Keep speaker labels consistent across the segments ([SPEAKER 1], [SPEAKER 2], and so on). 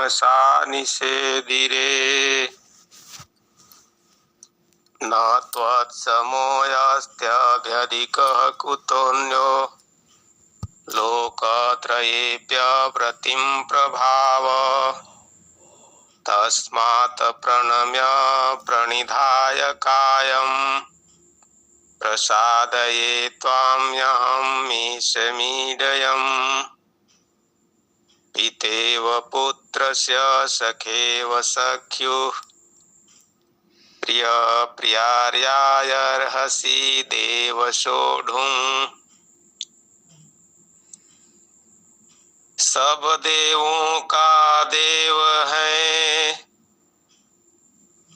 [SPEAKER 1] मनसा निषेधिरे न त्वत्समोऽस्त्यभ्यधिकः कुतोऽन्यो लोकत्रयेऽप्यप्रतिं प्रभाव तस्मात् प्रणम्य प्रणिधाय कायं प्रसादये त्वाम्यहं ईशमीडयम् पितेव पुत्रस्य सखेव सख्युः प्रिय प्रियार्यायर्हसि देव सोढुम् सब देवों का देव है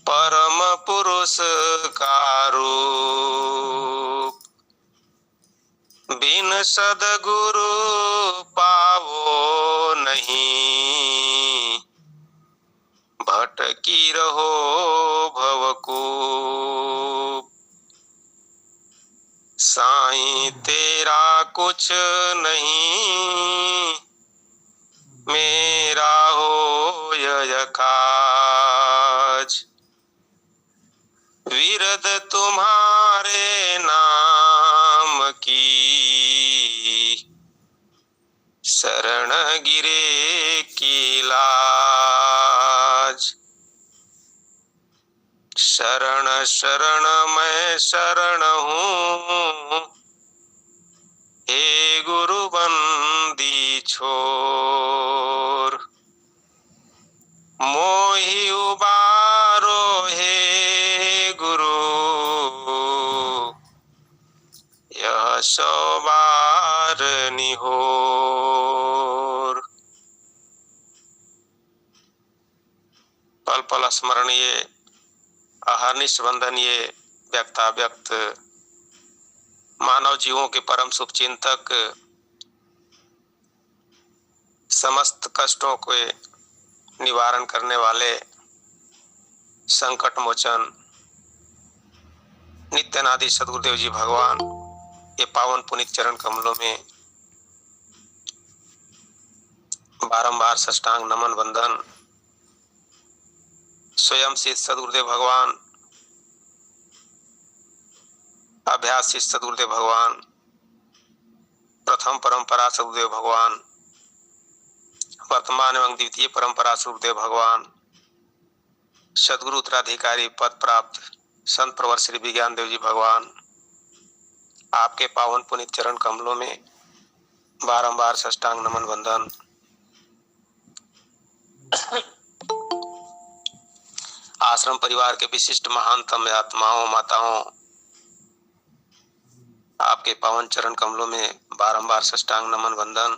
[SPEAKER 1] परम पुरुष का रूप बिन सद्गुरु पावो नहीं भटकी रहो भवकूप साईं तेरा कुछ नहीं मेरा हो यह काज विरद तुम्हारे नाम की शरण गिरे की लाज शरण शरण मैं शरण हूँ हे गुरु बंदी छोर मोहि उबारो हे गुरु यह सौ बार निहोर। पल पल स्मरणीय अहर्निश वंदनीय व्यक्ताव्यक्त मानव जीवों के परम शुभचिंतक समस्त कष्टों के निवारण करने वाले संकट मोचन नित्यानादि सद्गुरुदेव जी भगवान ये पावन पुनीत चरण कमलों में बारंबार साष्टांग नमन वंदन। स्वयं सिद्ध सद्गुरुदेव भगवान, अभ्यास सिद्ध सद्गुरुदेव भगवान, प्रथम परंपरा सद्गुरुदेव भगवान, वर्तमान एवं द्वितीय परंपरा सद्गुरुदेव भगवान, सद्गुरु उत्तराधिकारी पद प्राप्त संत प्रवर श्री विज्ञान देव जी भगवान, आपके पावन पुनीत चरण कमलों में बारंबार साष्टांग नमन वंदन। आश्रम परिवार के विशिष्ट महानतम आत्माओं माताओं, आपके पावन चरण कमलों में बारंबार साष्टांग नमन वंदन।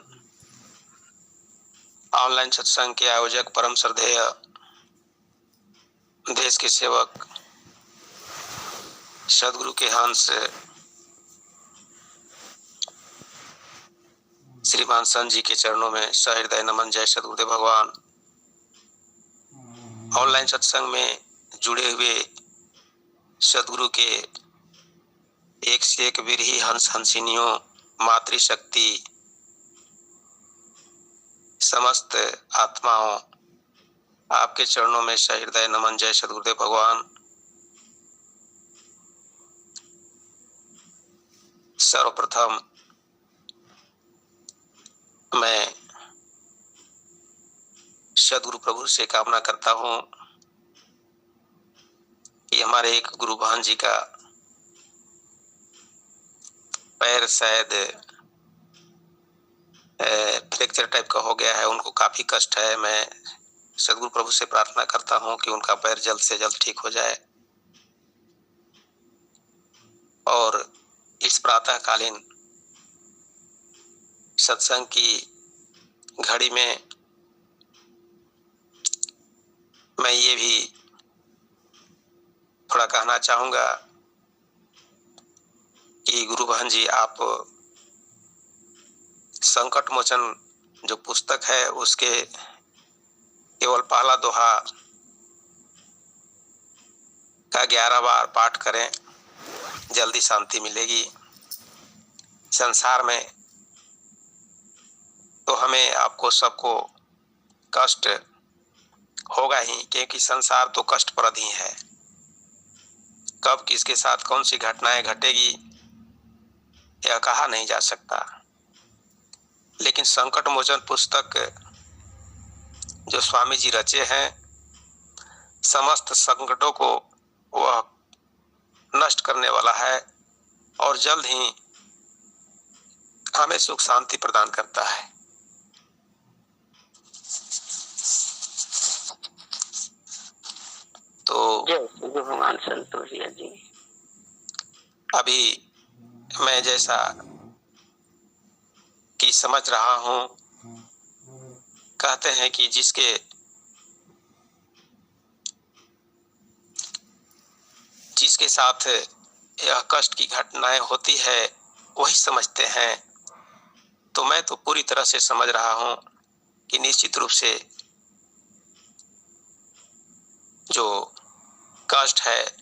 [SPEAKER 1] ऑनलाइन सत्संग के आयोजक परम श्रद्धेय देश के सेवक सदगुरु के हंस श्रीमान संत जी के चरणों में सहृदय नमन। जय सदगुरुदेव भगवान। ऑनलाइन सत्संग में जुड़े हुए सदगुरु के एक से एक विरही हंस हंसिनियों, मातृशक्ति, समस्त आत्माओं, आपके चरणों में सहृदय नमन। जय सदगुरुदेव भगवान। सर्वप्रथम मैं सदगुरु प्रभु से कामना करता हूं कि हमारे एक गुरु बहन जी का पैर शायद फ्रैक्चर टाइप का हो गया है, उनको काफी कष्ट है। मैं सदगुरु प्रभु से प्रार्थना करता हूं कि उनका पैर जल्द से जल्द ठीक हो जाए और इस प्रातःकालीन सत्संग की घड़ी में मैं ये भी थोड़ा कहना चाहूंगा कि गुरु बहन जी, आप संकट मोचन जो पुस्तक है उसके केवल पहला दोहा का 11 बार पाठ करें, जल्दी शांति मिलेगी। संसार में तो हमें आपको सबको कष्ट होगा ही, क्योंकि संसार तो कष्टप्रद ही है। कब किसके साथ कौन सी घटनाएं घटेगी यह कहा नहीं जा सकता। लेकिन संकट मोचन पुस्तक जो स्वामी जी रचे हैं, समस्त संकटों को वह नष्ट करने वाला है और जल्द ही हमें सुख शांति प्रदान करता है। तो
[SPEAKER 2] भगवान संतोषिया जी,
[SPEAKER 1] अभी मैं जैसा कि समझ रहा हूं, कहते हैं कि जिसके साथ यह कष्ट की घटनाएं होती है वही समझते हैं। तो मैं तो पूरी तरह से समझ रहा हूं कि निश्चित रूप से जो कष्ट है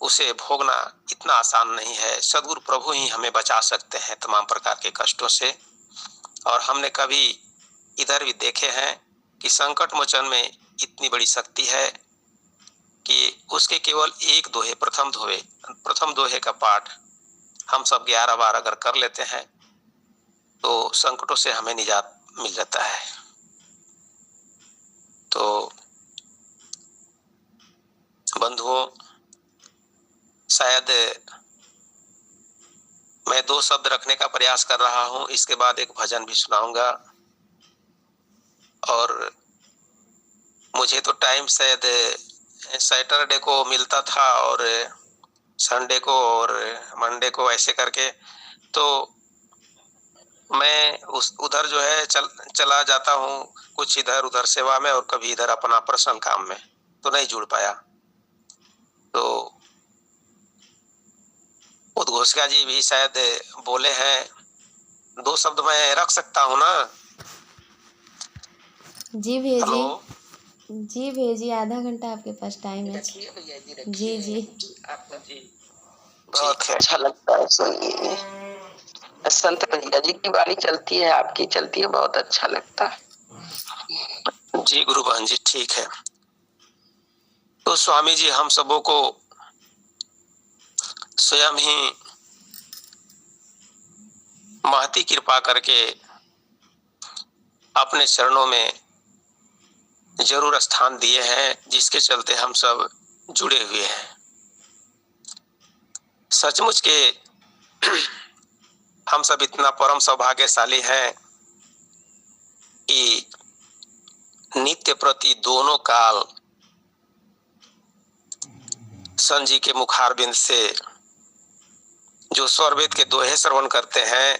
[SPEAKER 1] उसे भोगना इतना आसान नहीं है। सद्गुरु प्रभु ही हमें बचा सकते हैं तमाम प्रकार के कष्टों से। और हमने कभी इधर भी देखे हैं कि संकट मोचन में इतनी बड़ी शक्ति है कि उसके केवल एक दोहे, प्रथम दोहे का पाठ हम सब 11 बार अगर कर लेते हैं तो संकटों से हमें निजात मिल जाता है। तो बंधुओं, शायद मैं 2 शब्द रखने का प्रयास कर रहा हूं, इसके बाद एक भजन भी सुनाऊंगा। और मुझे तो टाइम शायद सैटरडे को मिलता था और संडे को और मंडे को, ऐसे करके तो मैं उधर जो है चला जाता हूँ, कुछ इधर उधर सेवा में और कभी इधर अपना पर्सनल काम में, तो नहीं जुड़ पाया। तो उद्घोषका जी भी शायद बोले हैं, 2 शब्द मैं रख सकता हूँ ना?
[SPEAKER 3] जी भैया जी भैया जी, आधा घंटा आपके पास टाइम है। जी जी
[SPEAKER 2] आपको जी बहुत अच्छा लगता है सुनिए। संत भैया जी की बारी चलती है, आपकी चलती है, बहुत अच्छा लगता है।
[SPEAKER 1] जी गुरु बहन जी, ठीक है। तो स्वामी जी हम सबों को स्वयं ही महती कृपा करके अपने चरणों में जरूर स्थान दिए हैं, जिसके चलते हम सब जुड़े हुए हैं। सचमुच के हम सब इतना परम सौभाग्यशाली हैं कि नित्य प्रति दोनों काल संत जी के मुखारबिंद से जो स्वरवेद के दोहे श्रवण करते हैं,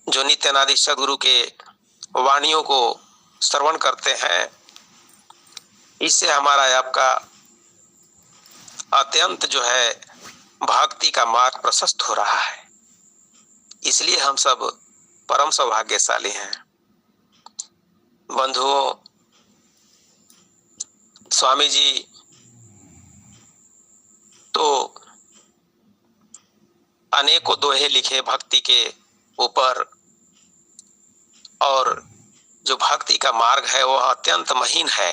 [SPEAKER 1] जो नित्यानादि सद्गुरु के वाणियों को श्रवण करते हैं, इससे हमारा आपका अत्यंत जो है भक्ति का मार्ग प्रशस्त हो रहा है। इसलिए हम सब परम सौभाग्यशाली हैं। बंधुओं, स्वामी जी तो अनेकों दोहे लिखे भक्ति के ऊपर, और जो भक्ति का मार्ग है वह अत्यंत महीन है।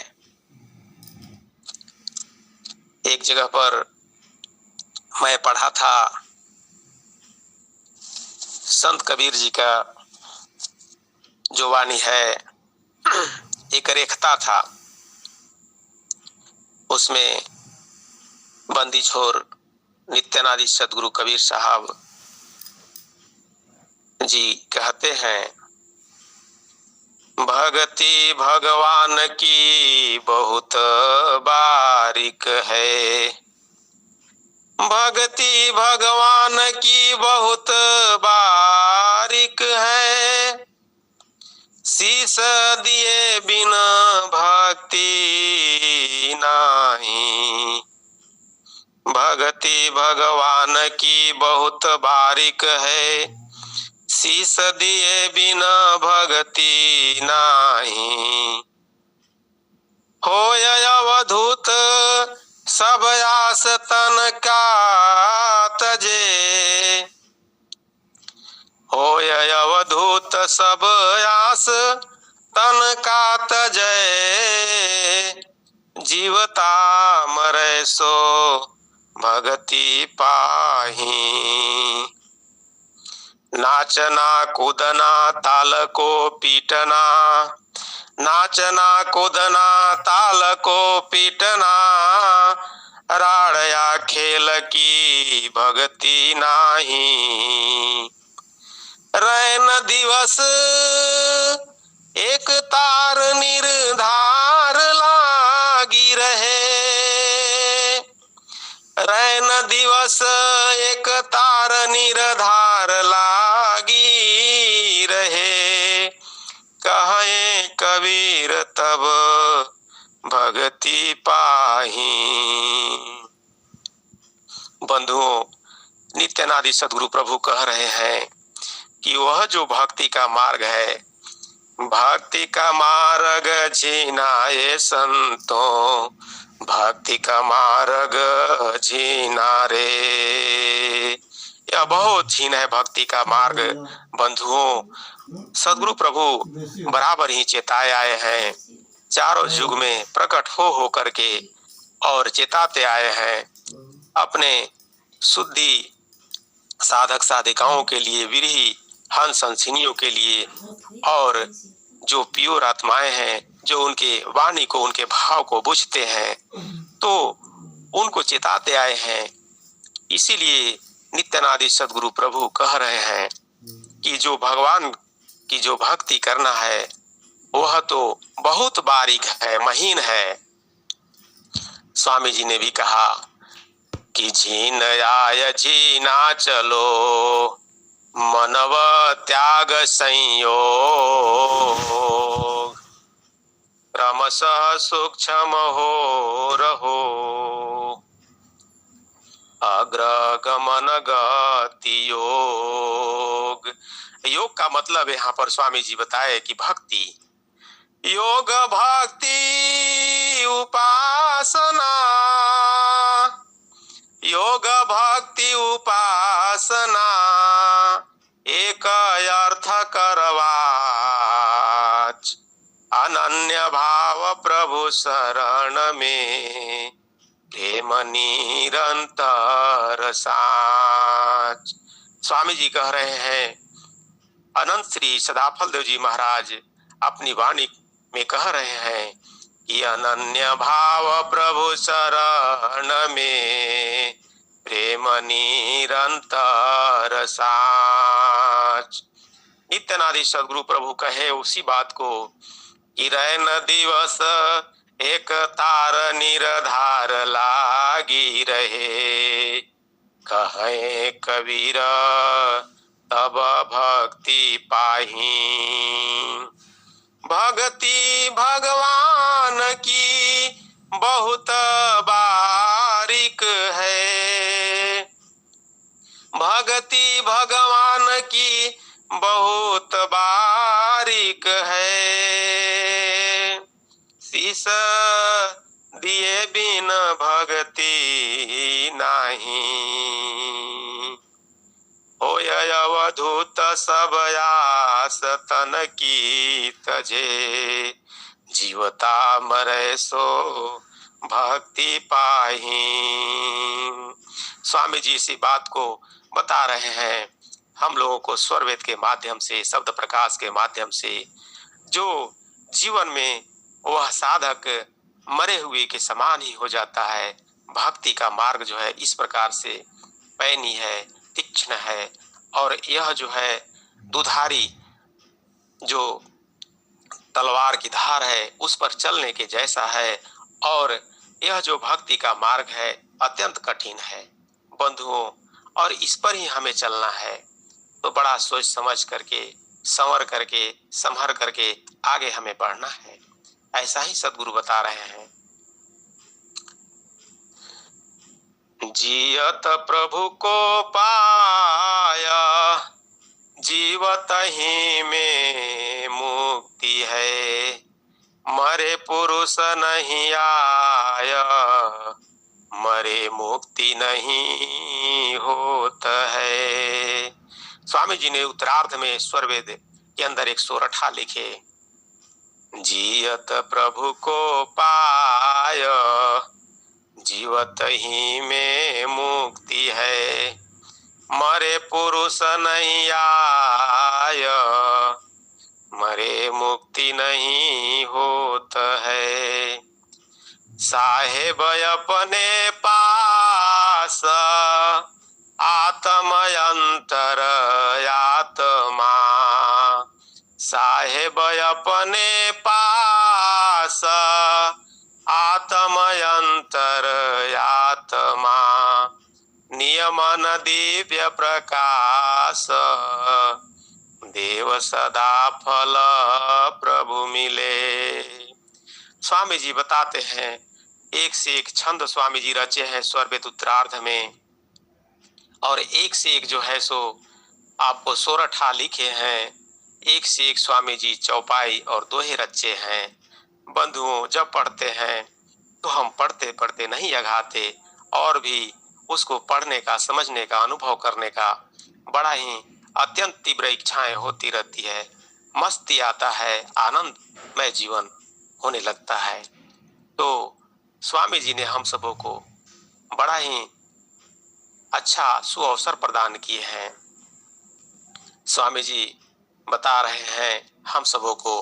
[SPEAKER 1] एक जगह पर मैं पढ़ा था, संत कबीर जी का जो वाणी है, एक रेखता था, उसमें बंदी छोर नित्यानादि सद्गुरु कबीर साहब जी कहते हैं, भक्ति भगवान की बहुत बारीक है, भक्ति भगवान की बहुत बारीक है, शीश दिए बिना भक्ति नहीं, भक्ति भगवान की बहुत बारीक है, शीश दिए बिना भक्ति नहीं, होय अवधूत सब आस तन का तजे, होय अवधूत सब आस तन का तजे, सो भगति पाही। नाचना कूदना ताल को पीटना, नाचना कूदना ताल को पीटना, राड़या खेल की भगति नाही। रैन दिवस एक तार निर्धार लागी रहे, रैन दिवस एक तार निर्धार लागी रहे। कहे कबीर तब भगति पाही। बंधुओं, नित्यानादि सदगुरु प्रभु कह रहे हैं कि वह जो भक्ति का मार्ग है, भक्ति का मार्ग जीना ये संतों, भक्ति का मार्ग जीना रे। यह बहुत झीन है भक्ति का मार्ग। बंधुओं, सदगुरु प्रभु बराबर ही चेताए आए हैं, चारों युग में प्रकट हो करके और चेताते आए हैं अपने शुद्धि साधक साधिकाओं के लिए, विरही हंस हंसिनियों के लिए, और जो प्योर आत्माएं हैं, जो उनके वाणी को, उनके भाव को बुझते हैं, तो उनको चेताते आए हैं। इसीलिए नित्यानादि सदगुरु प्रभु कह रहे हैं कि जो भगवान की जो भक्ति करना है वह तो बहुत बारीक है, महीन है। स्वामी जी ने भी कहा कि झीन आय झीना चलो, मनव त्याग संयोग, क्रमशः सूक्ष्म हो रहो, अग्रगमन गति योग। योग का मतलब यहाँ पर स्वामी जी बताए कि भक्ति, योग भक्ति उपासना, योग भक्ति उपासना, एक अर्थ करवाच, अनन्य भाव प्रभु शरण में, प्रेम निरंतर साच। स्वामी जी कह रहे हैं, अनंत श्री सदाफल देव जी महाराज अपनी वाणी में कह रहे हैं कि अनन्य भाव प्रभु शरण में, प्रेम निरंतर साच। नित्यानादि सदगुरु प्रभु कहे उसी बात को कि रैन दिवस एक तार निर्धार लागी रहे, कहे कबीर तब भक्ति पाही। भक्ति भगवान की बहुत बारीक है, भक्ति भगवान की बहुत बारीक है, शीश दिए बिन भक्ति नहीं, होय अवधूत सब आस तन की तजे, जीवता मरे सो भक्ति पाही। स्वामी जी इसी बात को बता रहे हैं हम लोगों को स्वरवेद के माध्यम से, शब्द प्रकाश के माध्यम से। जो जीवन में वह साधक मरे हुए के समान ही हो जाता है। भक्ति का मार्ग जो है इस प्रकार से पैनी है, तीक्ष्ण है, और यह जो है दुधारी जो तलवार की धार है उस पर चलने के जैसा है, और यह जो भक्ति का मार्ग है अत्यंत कठिन है बंधुओं, और इस पर ही हमें चलना है। तो बड़ा सोच समझ करके, संवर करके, संभर करके आगे हमें बढ़ना है। ऐसा ही सदगुरु बता रहे हैं। जियत प्रभु को पाया, जीवत ही में मुक्ति है, मरे पुरुष नहीं आया, मरे मुक्ति नहीं होत है। स्वामी जी ने उत्तरार्ध में स्वरवेद के अंदर एक सोरठा लिखे, जियत प्रभु को पाय, जीवत ही में मुक्ति है, मरे पुरुष नहीं आय, मरे मुक्ति नहीं होत है। साहेब अपने पास आत्म अंतर आत्मा, साहेब अपने पास आत्म अंतर आत्मा, नियमन दिव्य प्रकाश, देव सदा फल प्रभु मिले। स्वामी जी बताते हैं, एक से एक छंद स्वामी जी रचे हैं स्वरवेद उत्तरार्ध में, और एक से एक जो है सो आपको सोरठा लिखे हैं। एक से एक स्वामी जी चौपाई और दोहे रचे हैं। बंधुओं, जब पढ़ते हैं तो हम पढ़ते पढ़ते नहीं अघाते, और भी उसको पढ़ने का, समझने का, अनुभव करने का बड़ा ही अत्यंत तीव्र इच्छाएं होती रहती है। मस्ती आता है, आनंदमय जीवन होने लगता है। तो स्वामी जी ने हम सबों को बड़ा ही अच्छा सुअवसर प्रदान किए हैं। स्वामी जी बता रहे हैं हम सबों को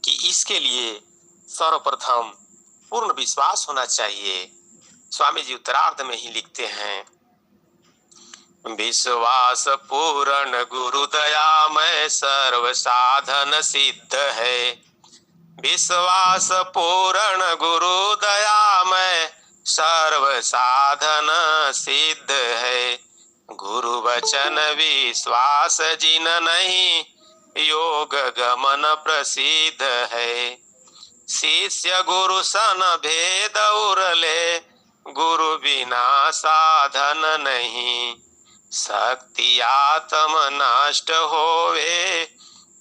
[SPEAKER 1] कि इसके लिए सर्वप्रथम पूर्ण विश्वास होना चाहिए। स्वामी जी उत्तरार्ध में ही लिखते हैं, विश्वास पूर्ण गुरु दयामय सर्व साधन सिद्ध है। विश्वास पूर्ण गुरु दयामय सर्व साधन सिद्ध है। गुरु वचन विश्वास जिन नहीं, योग गमन प्रसिद्ध है। शिष्य गुरु सन भेद उरले, गुरु बिना साधन नहीं। शक्ति आत्म नष्ट होवे,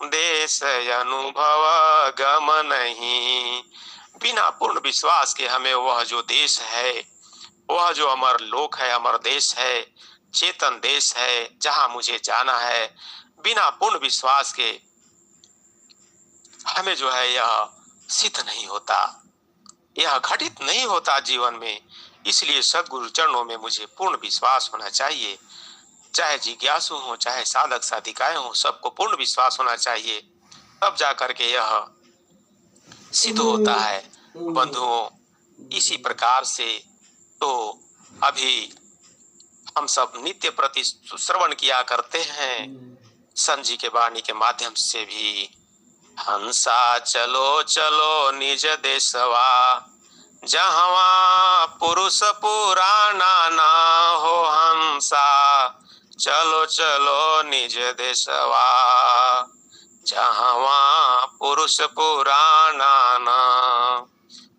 [SPEAKER 1] देश अनुभव गम नहीं। बिना पूर्ण विश्वास के हमें वह जो देश है, वह जो अमर लोक है, अमर देश है, चेतन देश है, जहां मुझे जाना है, बिना पूर्ण विश्वास के हमें जो है यह सिद्ध नहीं होता, यह घटित नहीं होता जीवन में। इसलिए सद्गुरु चरणों में मुझे पूर्ण विश्वास होना चाहिए। चाहे जिज्ञासु हो, चाहे साधक साधिकाएं हो, सबको पूर्ण विश्वास होना चाहिए, तब जाकर के यह सिद्ध होता है। बंधुओं, इसी प्रकार से तो अभी हम सब नित्य प्रति श्रवण किया करते हैं संत जी के वाणी के माध्यम से भी। हंसा चलो चलो निज देशवा, जहाँ पुरुष पुराना ना हो। हंसा चलो चलो निज देशवा, जहाँ पुरुष पुराना ना,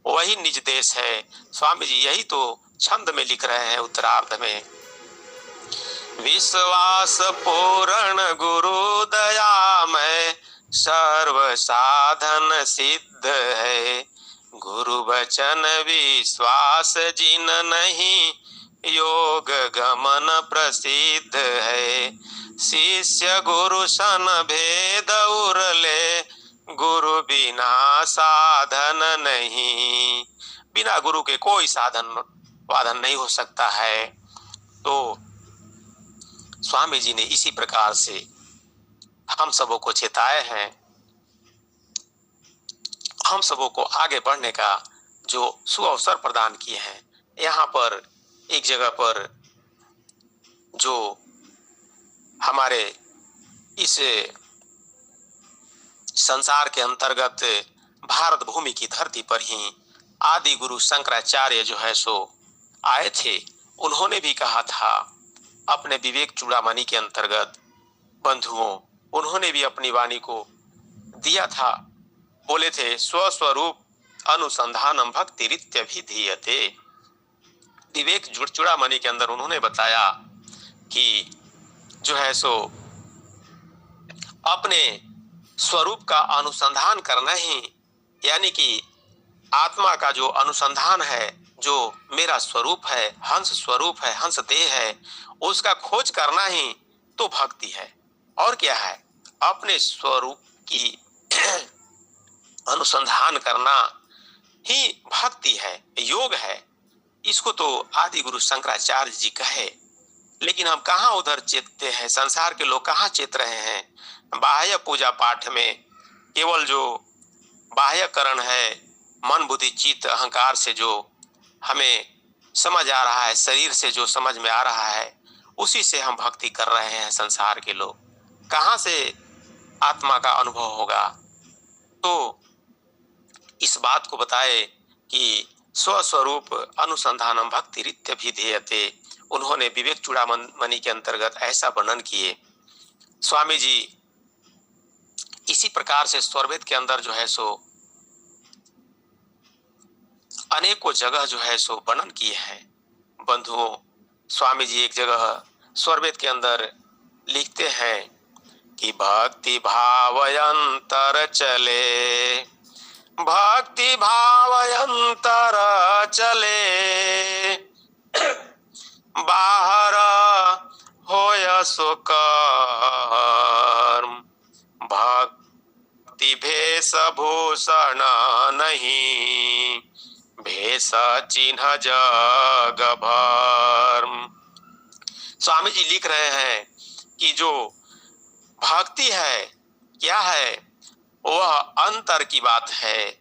[SPEAKER 1] वही निज देश है। स्वामी जी यही तो छंद में लिख रहे हैं उत्तरार्ध में, विश्वास पूर्ण गुरु दयामय सर्व साधन सिद्ध है। गुरु वचन विश्वास जिन नहीं, योग गमन प्रसिद्ध है। शिष्य गुरु सन भेद उरले, गुरु बिना साधन नहीं। बिना गुरु के कोई साधन वाधन नहीं हो सकता है। तो स्वामी जी ने इसी प्रकार से हम सबों को चेताए हैं, हम सबों को आगे बढ़ने का जो सुअवसर प्रदान किए हैं। यहाँ पर एक जगह पर जो हमारे इस संसार के अंतर्गत भारत भूमि की धरती पर ही आदि गुरु शंकराचार्य जो है सो आए थे, उन्होंने भी कहा था अपने विवेक चूड़ामणि के अंतर्गत। बंधुओं, उन्होंने भी अपनी वाणी को दिया था, बोले थे स्वस्वरूप अनुसंधानम भक्ति रित्यभिधीयते। विवेक चूड़ामणि के अंदर उन्होंने बताया कि जो है सो अपने स्वरूप का अनुसंधान करना ही, यानी कि आत्मा का जो अनुसंधान है, जो मेरा स्वरूप है, हंस स्वरूप है, हंस देह है, उसका खोज करना ही तो भक्ति है। और क्या है? अपने स्वरूप की अनुसंधान करना ही भक्ति है, योग है। इसको तो आदि गुरु शंकराचार्य जी कहे, लेकिन हम कहाँ उधर चेतते हैं? संसार के लोग कहाँ चेत रहे हैं? बाह्य पूजा पाठ में केवल जो बाह्यकरण है, मन बुद्धि चित्त अहंकार से जो हमें समझ आ रहा है, शरीर से जो समझ में आ रहा है, उसी से हम भक्ति कर रहे हैं। संसार के लोग कहाँ से आत्मा का अनुभव होगा? तो इस बात को बताए कि स्वस्वरूप अनुसंधानम भक्ति रित्य भी ध्येयते। उन्होंने विवेक चूड़ामणि के अंतर्गत ऐसा वर्णन किए। स्वामी जी इसी प्रकार से स्वरवेद के अंदर जो है सो अनेकों जगह जो है सो वर्णन किए हैं। बंधुओं, स्वामी जी एक जगह स्वरवेद के अंदर लिखते हैं कि भक्ति भावयंतर चले, भक्ति भावयंतर चले, बाहर होय सो कर्म, भक्ति भेष भूषण नहीं, भेष चिन्ह जग भर्म। स्वामी जी लिख रहे हैं कि जो भक्ति है क्या है? वह अंतर की बात है,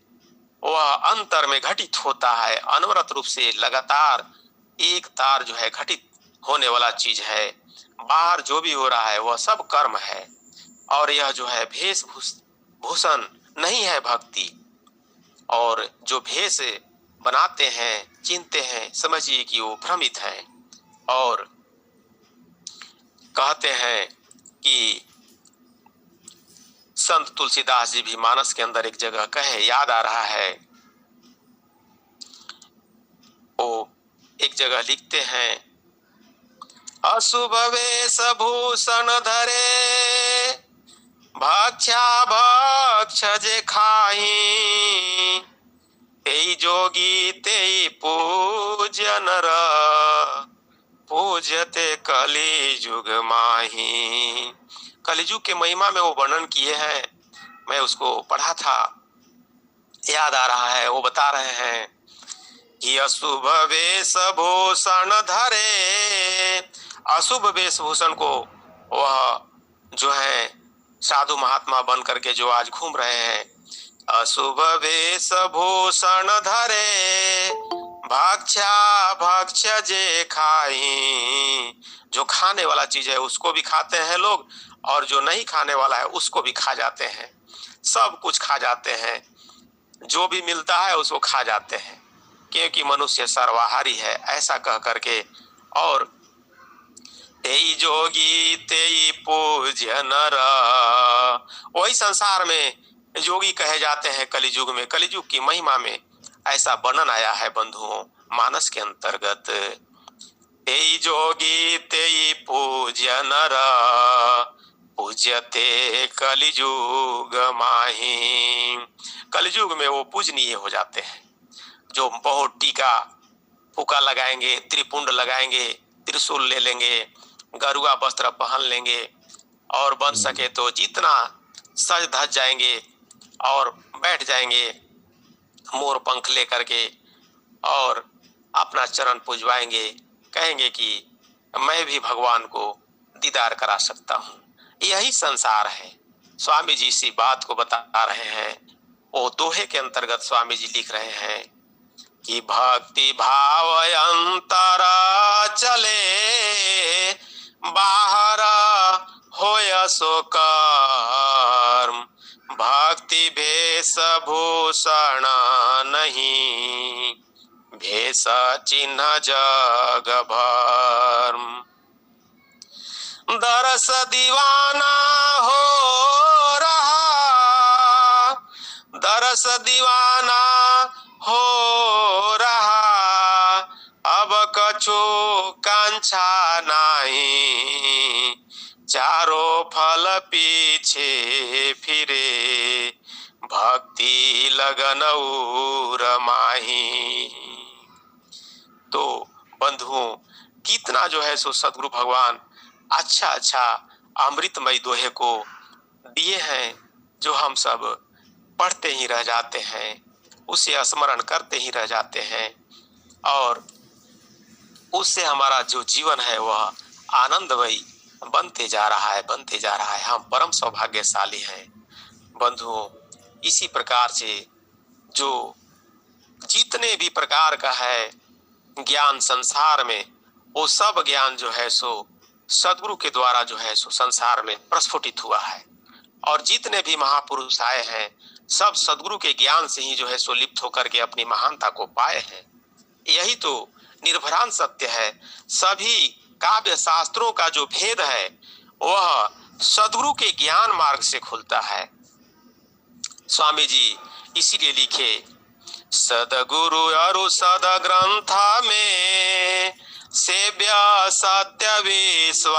[SPEAKER 1] वह अंतर में घटित होता है, अनवरत रूप से लगातार एक तार जो है घटित होने वाला चीज है। बाहर जो भी हो रहा है वह सब कर्म है, और यह जो है भेष भूषण नहीं है भक्ति। और जो भेष बनाते हैं, चिंते हैं, समझिए कि वो भ्रमित हैं। और कहते हैं कि संत तुलसीदास जी भी मानस के अंदर एक जगह कहे, याद आ रहा है, वो एक जगह लिखते हैं, अशुभ वेश भूषण धरे, भक्षा भक्ष जे खाही, तेई जोगी तेई पूज्य नर, पूज्यते कली युग माही। कलिजुग के महिमा में वो वर्णन किए हैं, मैं उसको पढ़ा था, याद आ रहा है। वो बता रहे हैं कि अशुभ वेशभूषण धरे, अशुभ वेशभूषण को वह जो है साधु महात्मा बन करके जो आज घूम रहे हैं, अशुभ वेशभूषण धरे, भक्षा भक्ष जे खाई, जो खाने वाला चीज है उसको भी खाते हैं लोग, और जो नहीं खाने वाला है उसको भी खा जाते हैं। सब कुछ खा जाते हैं, जो भी मिलता है उसको खा जाते हैं, क्योंकि मनुष्य सर्वाहारी है, ऐसा कह करके। और तेई जोगी तेई पूज्य नर, वही संसार में जोगी कहे जाते हैं कलियुग में। कलियुग की महिमा में ऐसा वर्णन आया है बंधुओं मानस के अंतर्गत। तेई जोगी तेई पूज्य नर, पूज्यते कलियुग माही। कलियुग में वो पूजनीय हो जाते हैं, जो बहुत टीका फूका लगाएंगे, त्रिपुंड लगाएंगे, त्रिशूल ले लेंगे, गरुआ वस्त्र पहन लेंगे, और बन सके तो जितना सज धज जाएंगे और बैठ जाएंगे मोर पंख लेकर के, और अपना चरण पूजवाएंगे, कहेंगे कि मैं भी भगवान को दीदार करा सकता हूँ। यही संसार है। स्वामी जी इसी बात को बता रहे हैं। वो दोहे के अंतर्गत स्वामी जी लिख रहे हैं कि भक्ति भाव अंतर चले, बाहर होय सो कर्म, भक्ति भेष भूषण नहीं, भेष चिन्ह जग भर्म। दरस दीवाना हो रहा, दरस दीवाना हो रहा, अब कछु कांछा नहीं, चारों फल पीछे फिरे, भक्ति लगन उर माही। तो बंधुओं, कितना जो है सो सदगुरु भगवान अच्छा अच्छा अमृतमय दोहे को दिए हैं, जो हम सब पढ़ते ही रह जाते हैं, उसे स्मरण करते ही रह जाते हैं। और उससे हमारा जो जीवन है वह आनंदमयी बनते जा रहा है। हम परम सौभाग्यशाली हैं बंधुओं। इसी प्रकार से जो जितने भी प्रकार का है ज्ञान संसार में, वो सब ज्ञान जो है सो सदगुरु के द्वारा जो है सो संसार में प्रस्फुटित हुआ है। और जितने भी महापुरुष आए हैं सब सदगुरु के ज्ञान से ही जो है सो लिप्त होकर के अपनी महानता को पाए हैं। यही तो निर्भरान सत्य है। सभी काव्य शास्त्रों का जो भेद है वह सदगुरु के ज्ञान मार्ग से खुलता है। स्वामी जी इसीलिए लिखे, सदगुरु अरु सद ग्रंथ में सेव्य सत्य विश्वास,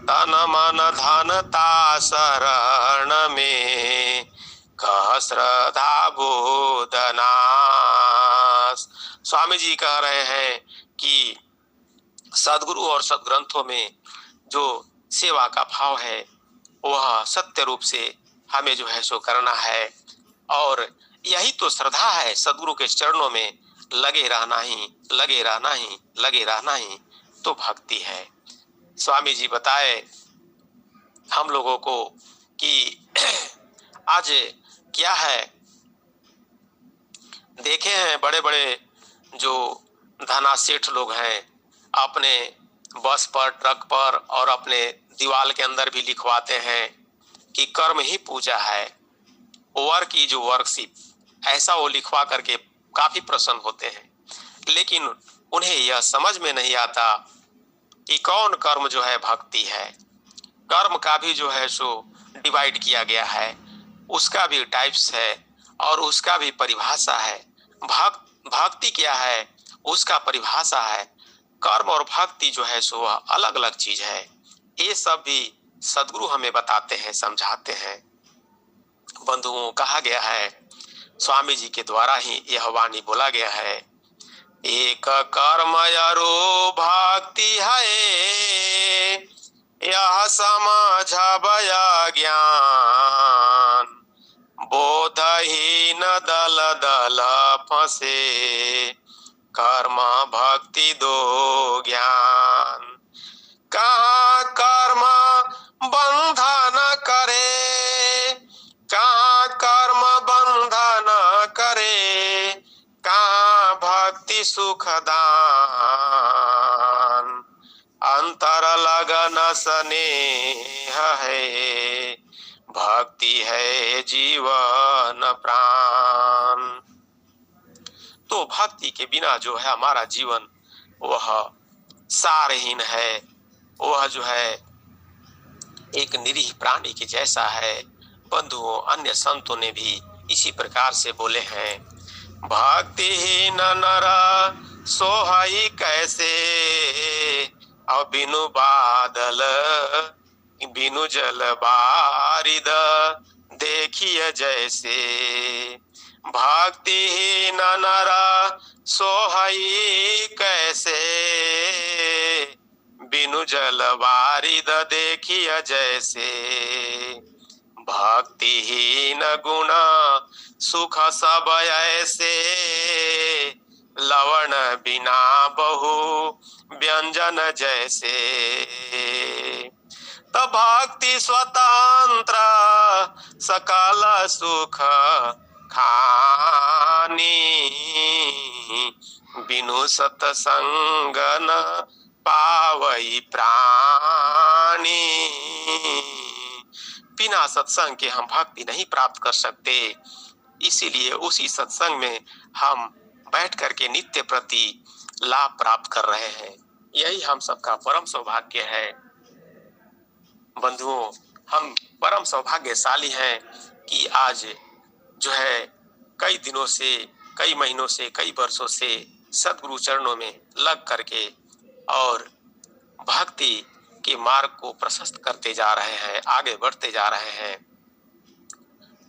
[SPEAKER 1] तन मन धन ता शरण में कह श्रद्धा बोधनास। स्वामी जी कह रहे हैं कि सदगुरु और सदग्रंथों में जो सेवा का भाव है वह सत्य रूप से हमें जो है सो करना है। और यही तो श्रद्धा है, सदगुरु के चरणों में लगे रहना ही तो भक्ति है। स्वामी जी बताए हम लोगों को कि आज क्या है, देखे हैं बड़े बड़े जो धनासेठ लोग हैं अपने बस पर, ट्रक पर और अपने दीवार के अंदर भी लिखवाते हैं कि कर्म ही पूजा है, वर्क की जो वर्कशिप, ऐसा वो लिखवा करके काफी प्रसन्न होते हैं। लेकिन उन्हें यह समझ में नहीं आता कि कौन कर्म जो है भक्ति है। कर्म का भी जो है सो डिवाइड किया गया है, उसका भी टाइप्स है और उसका भी परिभाषा है। भक्ति क्या है उसका परिभाषा है। कर्म और भक्ति जो है सो वह अलग अलग चीज है। ये सब भी सदगुरु हमें बताते हैं, समझाते हैं। बंधुओं कहा गया है, स्वामी जी के द्वारा ही यह वाणी बोला गया है, एक कर्म अरु भक्ति है यह समझ ज्ञान, बोधहीन दल दल फंसे कर्म भक्ति दो ज्ञान। कहाँ कर्म बंधन करे, कहाँ कर्म बंधन करे, कहाँ भक्ति सुखदान, अंतर लगन स्नेह है, भक्ति है जीवन प्राण। तो भक्ति के बिना जो है हमारा जीवन वह सारहीन है, वह जो है एक निरीह प्राणी के जैसा है। बंधुओं अन्य संतों ने भी इसी प्रकार से बोले हैं, भक्तिहीन नर सोहई कैसे, और बिनु बादल बिनु जल बारिद देखिए जैसे। भक्तिहीन नर सोहई कैसे, बिनु जल बारिद देखिए जैसे। भक्तिहीन गुण सुख सब ऐसे, लवण बिना बहु व्यंजन जैसे। तो भक्ति स्वतंत्र सकल सुख खानी, बिनु सत्संग न पावई प्राणी। बिना सत्संग के हम भक्ति नहीं प्राप्त कर सकते। इसीलिए उसी सत्संग में हम बैठ करके नित्य प्रति लाभ प्राप्त कर रहे हैं। यही हम सबका परम सौभाग्य है। बंधुओं हम परम सौभाग्यशाली हैं कि आज जो है कई दिनों से, कई महीनों से, कई वर्षों से सद्गुरु चरणों में लग करके और भक्ति के मार्ग को प्रशस्त करते जा रहे हैं, आगे बढ़ते जा रहे हैं।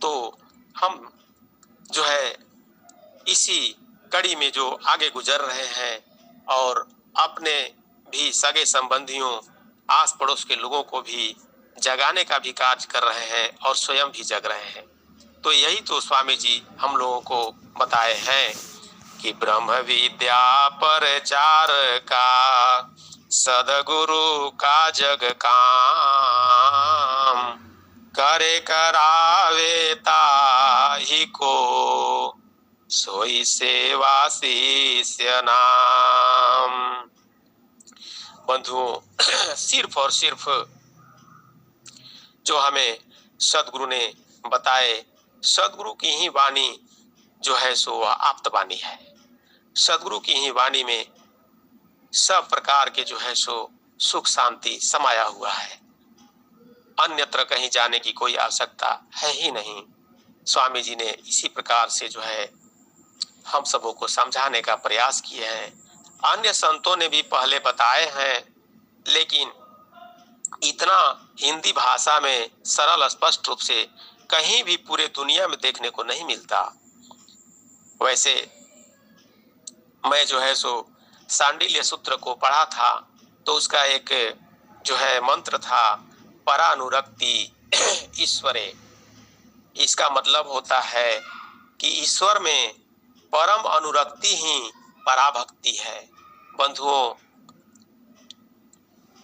[SPEAKER 1] तो हम जो है इसी कड़ी में जो आगे गुजर रहे हैं और अपने भी सगे संबंधियों, आस पड़ोस के लोगों को भी जगाने का भी कार्य कर रहे हैं और स्वयं भी जग रहे हैं। तो यही तो स्वामी जी हम लोगों को बताए हैं कि ब्रह्म विद्या प्रचार का सदगुरु का जग काम, करे करावे ताहि को सोई सेवा शिष्य नाम। बंधुओं, सिर्फ और सिर्फ जो हमें सदगुरु ने बताए, सदगुरु की ही वाणी जो है सो वह आप्त वाणी है। सदगुरु की ही वाणी में सब प्रकार के जो है सो सुख शांति समाया हुआ है। अन्यत्र कहीं जाने की कोई आवश्यकता है ही नहीं। स्वामी जी ने इसी प्रकार से जो है हम सबों को समझाने का प्रयास किए हैं। अन्य संतों ने भी पहले बताए हैं, लेकिन इतना हिंदी भाषा में सरल स्पष्ट रूप से कहीं भी पूरे दुनिया में देखने को नहीं मिलता। वैसे मैं जो है सो सांडिल्य सूत्र को पढ़ा था, तो उसका एक जो है मंत्र था परानुरक्ति ईश्वरे। इसका मतलब होता है कि ईश्वर में परम अनुरक्ति ही पराभक्ति है। बंधुओं,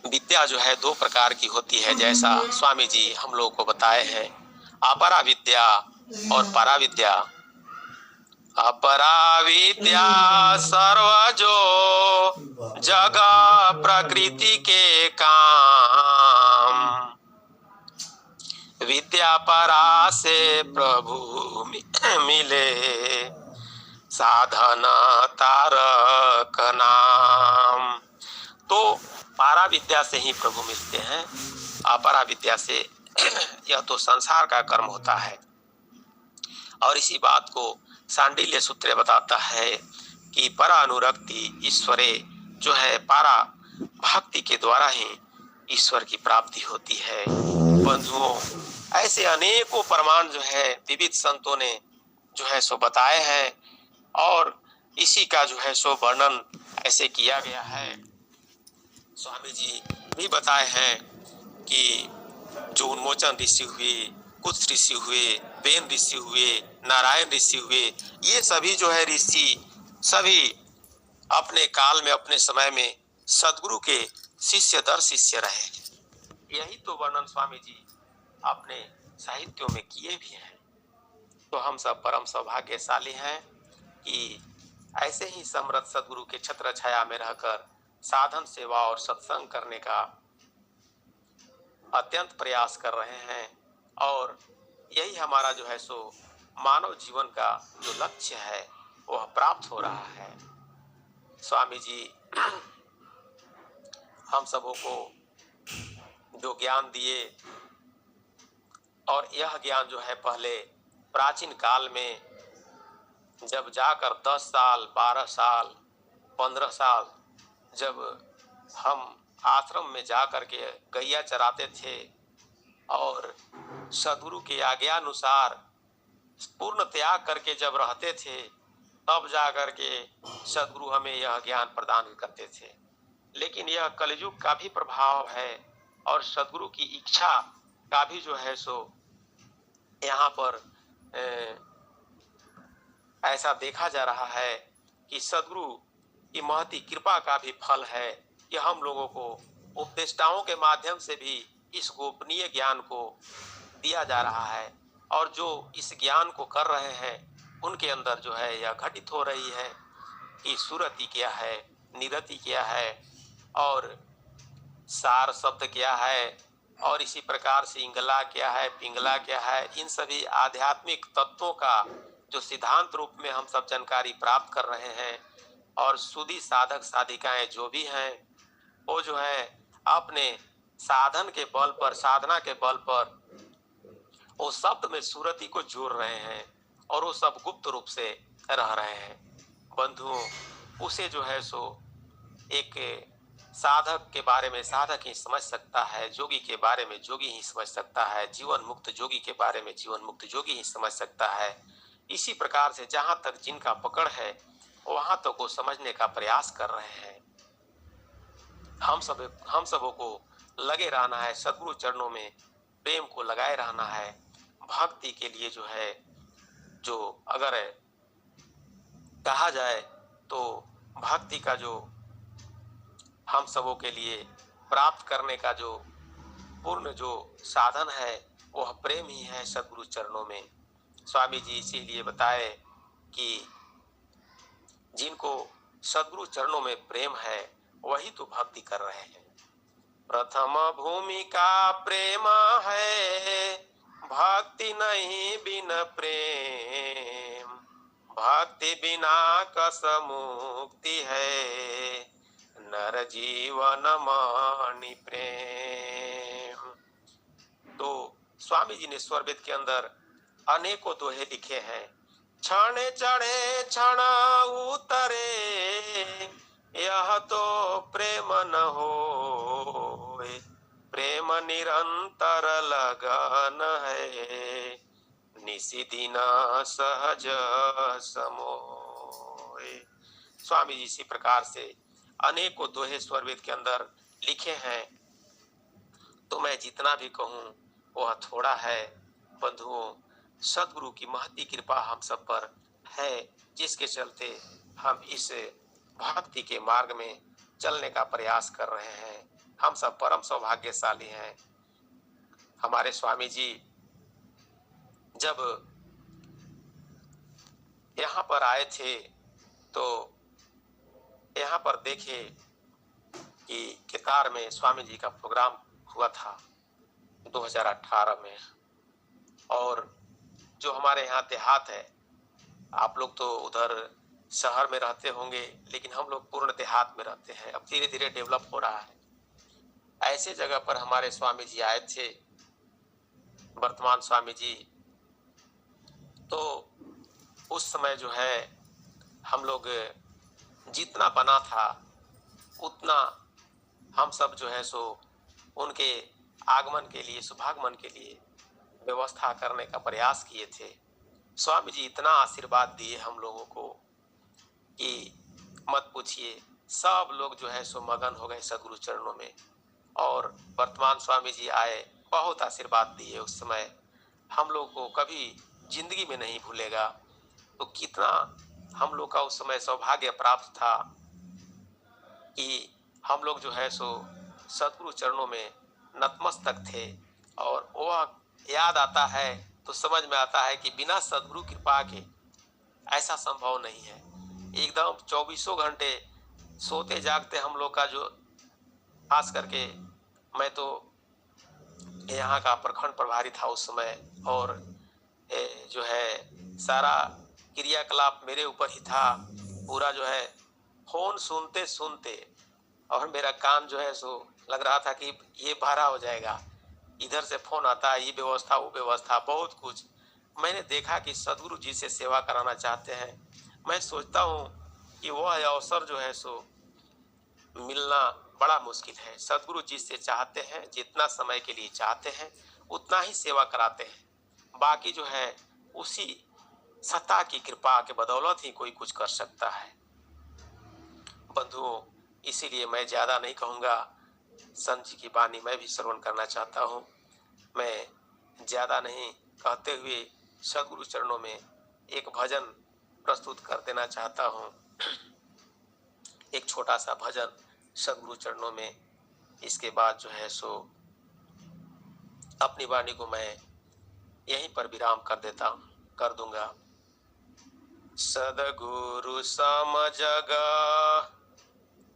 [SPEAKER 1] विद्या जो है दो प्रकार की होती है, जैसा स्वामी जी हम लोगों को बताए हैं, अपरा विद्या और परा विद्या। अपरा विद्या सर्व जो जगह प्रकृति के काम, विद्या परा से प्रभु मिले साधन तारक नाम। तो पारा विद्या से ही प्रभु मिलते हैं, अपरा विद्या से यह तो संसार का कर्म होता है। और इसी बात को सांडिल्य सूत्र बताता है कि परा अनुरक्ति ईश्वरे जो है, पारा भक्ति के द्वारा ही ईश्वर की प्राप्ति होती है। बंधुओं, ऐसे अनेकों प्रमाण जो है विविध संतों ने जो है सो बताए हैं, और इसी का जो है सो वर्णन ऐसे किया गया है। स्वामी जी भी बताए हैं कि जो उन्मोचन ऋषि हुए, कुछ ऋषि हुए, वेद ऋषि हुए, नारायण ऋषि हुए, ये सभी जो है ऋषि सभी अपने काल में अपने समय में सदगुरु के शिष्य दर शिष्य रहे। यही तो वर्णन स्वामी जी अपने साहित्यों में किए भी हैं। तो हम सब परम सौभाग्यशाली हैं कि ऐसे ही समृद्ध सदगुरु के छत्र छाया में रहकर साधन सेवा और सत्संग करने का अत्यंत प्रयास कर रहे हैं, और यही हमारा जो है सो मानव जीवन का जो लक्ष्य है वह प्राप्त हो रहा है। स्वामी जी हम सबों को जो ज्ञान दिए, और यह ज्ञान जो है पहले प्राचीन काल में जब जाकर 10 साल 12 साल 15 साल जब हम आश्रम में जाकर के गैया चराते थे और सदगुरु के आज्ञानुसार पूर्ण त्याग करके जब रहते थे, तब जाकर के सदगुरु हमें यह ज्ञान प्रदान करते थे। लेकिन यह कलयुग का भी प्रभाव है, और सदगुरु की इच्छा का भी जो है सो यहाँ पर ऐसा देखा जा रहा है कि सदगुरु की महती कृपा का भी फल है कि हम लोगों को उपदेष्टाओं के माध्यम से भी इस गोपनीय ज्ञान को दिया जा रहा है, और जो इस ज्ञान को कर रहे हैं उनके अंदर जो है यह घटित हो रही है कि सुरति क्या है, निरति क्या है, और सार शब्द क्या है, और इसी प्रकार से इंगला क्या है, पिंगला क्या है। इन सभी आध्यात्मिक तत्वों का जो सिद्धांत रूप में हम सब जानकारी प्राप्त कर रहे हैं, और सुधी साधक साधिकाएं जो भी हैं वो जो है अपने साधन के बल पर, साधना के बल पर वो शब्द में सुरति को जोड़ रहे हैं, और वो सब गुप्त रूप से रह रहे हैं। बंधुओं, उसे जो है सो एक साधक के बारे में साधक ही समझ सकता है, जोगी के बारे में जोगी ही समझ सकता है, जीवन मुक्त जोगी के बारे में जीवन मुक्त जोगी ही समझ सकता है। इसी प्रकार से जहां तक जिनका पकड़ है वहां तक वो समझने का प्रयास कर रहे हैं। हम सबों को लगे रहना है, सदगुरु चरणों में प्रेम को लगाए रहना है। भक्ति के लिए जो है, जो अगर कहा जाए तो भक्ति का जो हम सबों के लिए प्राप्त करने का जो पूर्ण जो साधन है वह प्रेम ही है सद्गुरु चरणों में। स्वामी जी इसीलिए बताए कि जिनको सद्गुरु चरणों में प्रेम है वही तो भक्ति कर रहे हैं। प्रथम भूमिका प्रेम है, भक्ति नहीं बिन प्रेम, भक्ति बिना कस मुक्ति है, नर जीवन मानि प्रेम। तो स्वामी जी ने स्वरवेद के अंदर अनेकों दोहे लिखे हैं। क्षण चढ़े क्षण उतरे, यह तो प्रेम न होए, प्रेम निरंतर लगन है, निसी दिन सहज समोए। स्वामी जी इसी प्रकार से अनेकों दोहे स्वरवेद के अंदर लिखे हैं। तो मैं जितना भी कहूँ वह थोड़ा है। बंधुओं, सद्गुरु की महती कृपा हम सब पर है, जिसके चलते हम इस भक्ति के मार्ग में चलने का प्रयास कर रहे हैं। हम सब परम सौभाग्यशाली हैं। हमारे स्वामी जी जब यहाँ पर आए थे तो यहाँ पर देखे कि केदार में स्वामी जी का प्रोग्राम हुआ था 2018 में। और जो हमारे यहाँ देहात है, आप लोग तो उधर शहर में रहते होंगे, लेकिन हम लोग पूर्ण देहात में रहते हैं। अब धीरे धीरे डेवलप हो रहा है। ऐसे जगह पर हमारे स्वामी जी आए थे, वर्तमान स्वामी जी। तो उस समय जो है हम लोग जितना बना था उतना हम सब जो है सो उनके आगमन के लिए, शुभागमन के लिए व्यवस्था करने का प्रयास किए थे। स्वामी जी इतना आशीर्वाद दिए हम लोगों को कि मत पूछिए। सब लोग जो है सो मगन हो गए सद्गुरु चरणों में। और वर्तमान स्वामी जी आए, बहुत आशीर्वाद दिए। उस समय हम लोग को कभी जिंदगी में नहीं भूलेगा। तो कितना हम लोग का उस समय सौभाग्य प्राप्त था कि हम लोग जो है सो सद्गुरु चरणों में नतमस्तक थे। और वह याद आता है तो समझ में आता है कि बिना सद्गुरु कृपा के ऐसा संभव नहीं है। एकदम 24 घंटे सोते जागते हम लोग का जो, खास करके मैं तो यहाँ का प्रखंड प्रभारी था उस समय, और जो है सारा क्रियाकलाप मेरे ऊपर ही था। पूरा जो है फोन सुनते सुनते, और मेरा कान जो है सो लग रहा था कि ये भारा हो जाएगा। इधर से फोन आता है, ये व्यवस्था वो व्यवस्था, बहुत कुछ। मैंने देखा कि सद्गुरु जी से सेवा कराना चाहते हैं। मैं सोचता हूँ कि वह अवसर जो है सो मिलना बड़ा मुश्किल है। सद्गुरु जी से चाहते हैं, जितना समय के लिए चाहते हैं उतना ही सेवा कराते हैं। बाकी जो है उसी सत्ता की कृपा के बदौलत ही कोई कुछ कर सकता है। बंधुओं, इसीलिए मैं ज्यादा नहीं कहूँगा। संत जी की वाणी मैं भी श्रवण करना चाहता हूँ। मैं ज्यादा नहीं कहते हुए सद्गुरु चरणों में एक भजन प्रस्तुत कर देना चाहता हूँ। एक छोटा सा भजन सद्गुरु चरणों में। इसके बाद जो है सो अपनी वाणी को मैं यहीं पर विराम कर दूंगा। सद्गुरु सम जग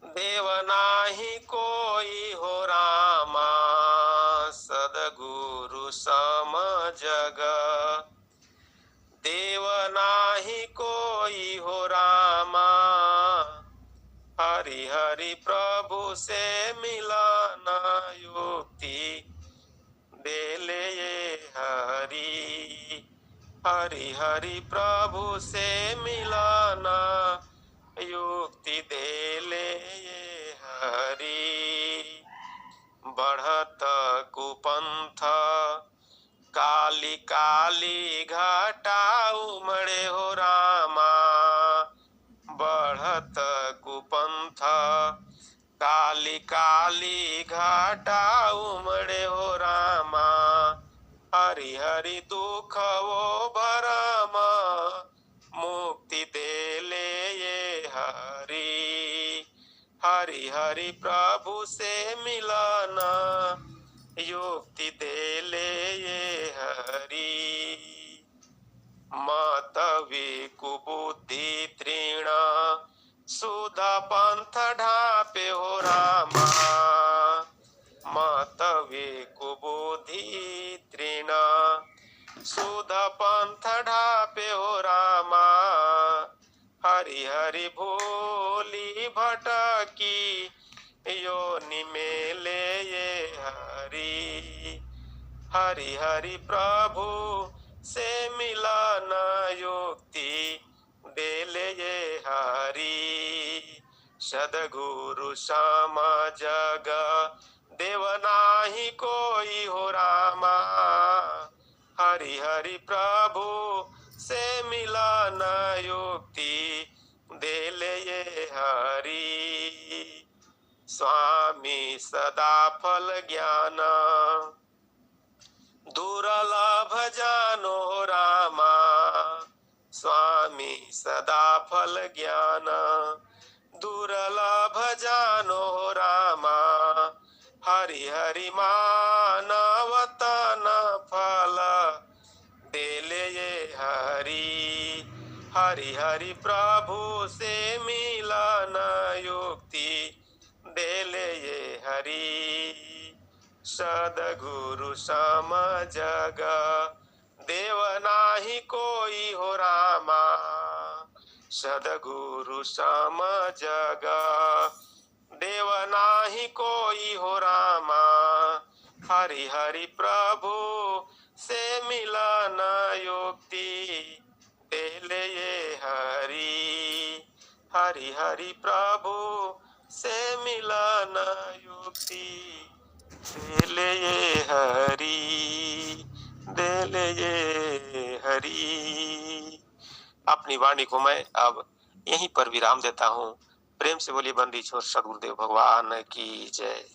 [SPEAKER 1] देव नाही कोई हो रामा, सद्गुरु सम जग देव नाही कोई हो रामा, हरि हरि प्रभु से मिलन युक्ति देले ये हरि, हरि हरि प्रभु से मिलन युक्ति देले ये हरि। बढ़त कुपंथ काली काली घटा उमड़े हो रामा, बढ़त कुपंथ काली काली घटा उमड़े हो रामा, हरि हरि दुख वो भरम मुक्ति देले ये हरि। हरि प्रभु से मिलाना युक्ति दे ले ये हरि। मत विकुबुद्धि तृणा सुधा पंथ ढापे हो रामा। मत विकुबुद्धि तृणा सुधा पंथ ढापे हो रामा। हरि हरि भोली भटकी योनि में ले ये हरि। हरि हरि प्रभु से मिलाना युक्ति दे ले ये हरि। सदगुरु श्यामा जग देव नाही कोई हो रामा। हरि हरि प्रभु से मिलाना युक्ति दे ले ये हरि। स्वामी सदा फल ज्ञान दुर्लभ जानो रामा। स्वामी सदा फल ज्ञान दुर्लभ जानो रामा। हरि हरि मानव तन फल दे ले ये हरि। हरि हरि प्रभु से मिलन युक्ति दे ले ये हरि। सदगुरु सम जग देव नाही कोई हो रामा। सदगुरु सम जग देव नाही कोई हो रामा। हरि हरि प्रभु से मिलन युक्ति दे ले ये हरि। हरि हरि प्रभु से मिलन युक्ति दे ले ये हरि। दे ले ये हरि। अपनी वाणी को मैं अब यहीं पर विराम देता हूँ। प्रेम से बोलिए बंदी छोर सदगुरुदेव भगवान की जय।